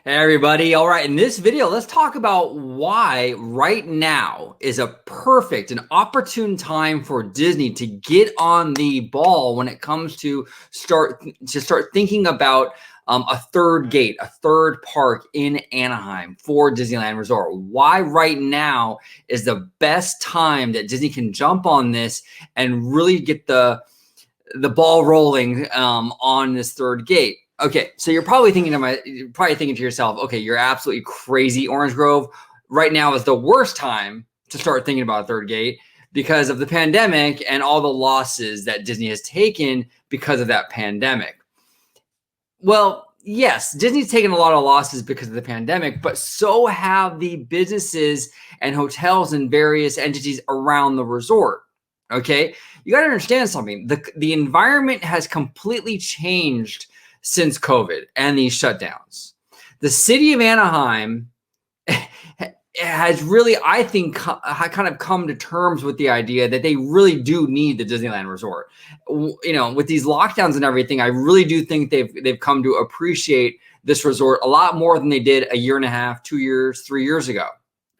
Hey everybody. All right, in this video, let's talk about why right now is a perfect and opportune time for Disney to get on the ball when it comes to start thinking about a third gate, a third park in Anaheim for Disneyland Resort. Why right now is the best time that Disney can jump on this and really get the ball rolling on this third gate. Okay, so you're probably thinking to yourself, okay, you're absolutely crazy. Orange Grove right now is the worst time to start thinking about a third gate because of the pandemic and all the losses that Disney has taken because of that pandemic. Well, yes, Disney's taken a lot of losses because of the pandemic, but so have the businesses and hotels and various entities around the resort. Okay, you got to understand something. The environment has completely changed since COVID and these shutdowns. The city of Anaheim has really, I think, kind of come to terms with the idea that they really do need the Disneyland Resort. You know, with these lockdowns and everything, I really do think they've come to appreciate this resort a lot more than they did a year and a half, 2 years, 3 years ago.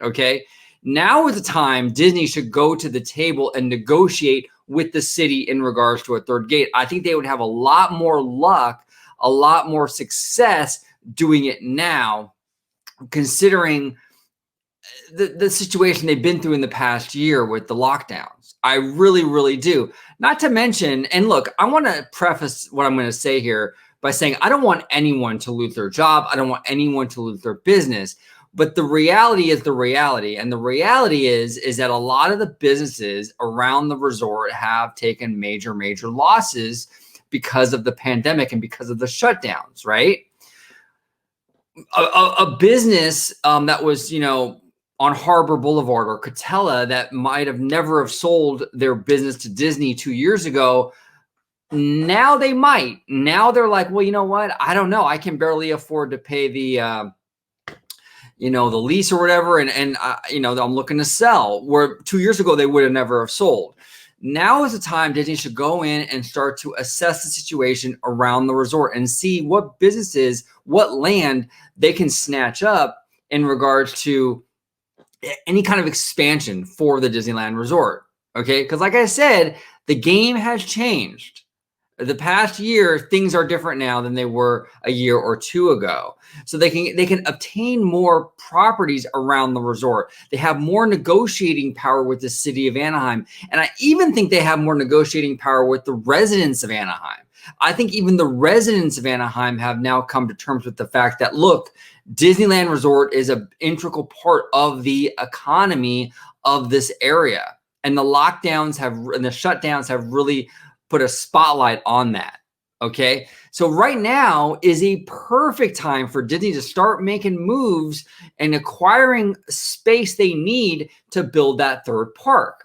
Okay, now is the time Disney should go to the table and negotiate with the city in regards to a third gate. I think they would have a lot more luck, a lot more success doing it now, considering the situation they've been through in the past year with the lockdowns. I really, really do. Not to mention, and look, I want to preface what I'm going to say here by saying I don't want anyone to lose their job. I don't want anyone to lose their business. But the reality is the reality. And the reality is that a lot of the businesses around the resort have taken major, major losses because of the pandemic and because of the shutdowns, right? A business that was, on Harbor Boulevard or Catella that might have never have sold their business to Disney 2 years ago, now they might. Now they're like, well, you know what? I don't know. I can barely afford to pay the the lease or whatever, and I'm looking to sell. Where 2 years ago they would have never have sold. Now is the time Disney should go in and start to assess the situation around the resort and see what businesses, what land they can snatch up in regards to any kind of expansion for the Disneyland Resort. Okay, because like I said, the game has changed. The past year, things are different now than they were a year or two ago. So they can obtain more properties around the resort. They have more negotiating power with the city of Anaheim. And I even think they have more negotiating power with the residents of Anaheim. I think even the residents of Anaheim have now come to terms with the fact that, look, Disneyland Resort is an integral part of the economy of this area. And the lockdowns and the shutdowns have really put a spotlight on that. Okay, so right now is a perfect time for Disney to start making moves and acquiring space they need to build that third park.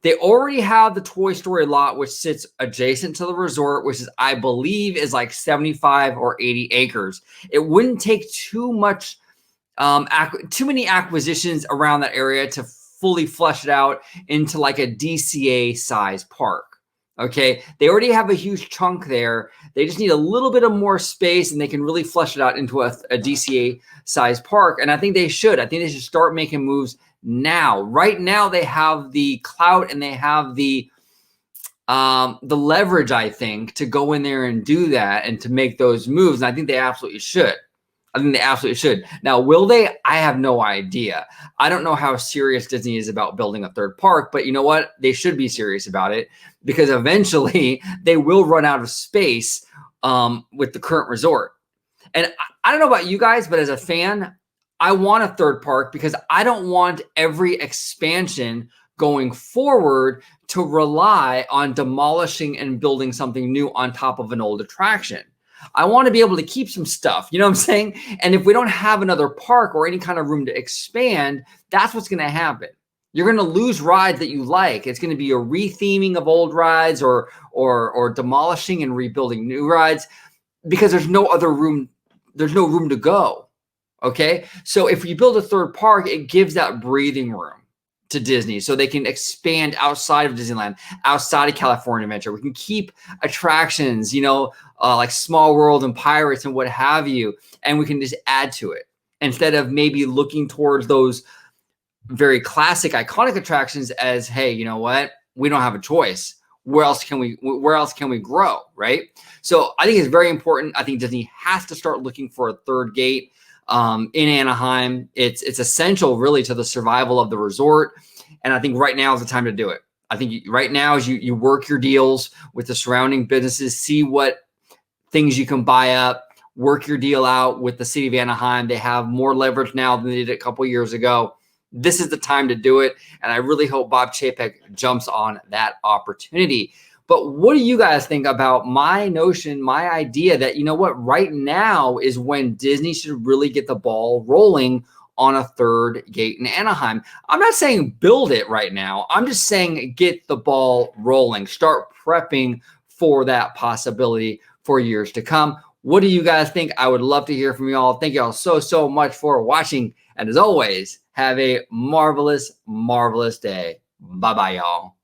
They already have the Toy Story lot, which sits adjacent to the resort, which is, I believe, is like 75 or 80 acres. It wouldn't take too many acquisitions around that area to fully flesh it out into like a DCA size park. Okay, they already have a huge chunk there. They just need a little bit of more space and they can really flesh it out into a DCA size park. And I think they should. I think they should start making moves now. Right now, they have the clout and they have the leverage, I think, to go in there and do that and to make those moves. And I think they absolutely should. I think they absolutely should. Now, will they? I have no idea. I don't know how serious Disney is about building a third park, but you know what? They should be serious about it because eventually they will run out of space with the current resort. And I don't know about you guys, but as a fan, I want a third park because I don't want every expansion going forward to rely on demolishing and building something new on top of an old attraction. I want to be able to keep some stuff, you know what I'm saying? And if we don't have another park or any kind of room to expand, that's what's going to happen. You're going to lose rides that you like. It's going to be a retheming of old rides or demolishing and rebuilding new rides because there's no other room. There's no room to go. Okay. So if you build a third park, it gives that breathing room. to Disney so they can expand outside of Disneyland, outside of California Adventure. We can keep attractions, like Small World and Pirates and what have you, and we can just add to it instead of maybe looking towards those very classic, iconic attractions as, hey, you know what? We don't have a choice. Where else can we grow, right? So I think it's very important. I think Disney has to start looking for a third gate in Anaheim. It's essential really to the survival of the resort. And I think right now is the time to do it. I think right now is you work your deals with the surrounding businesses, see what things you can buy up, work your deal out with the city of Anaheim. They have more leverage now than they did a couple years ago. This is the time to do it. And I really hope Bob Chapek jumps on that opportunity. But what do you guys think about my notion, my idea that, right now is when Disney should really get the ball rolling on a third gate in Anaheim? I'm not saying build it right now. I'm just saying get the ball rolling. Start prepping for that possibility for years to come. What do you guys think? I would love to hear from you all. Thank you all so much for watching. And as always, have a marvelous, marvelous day. Bye-bye, y'all.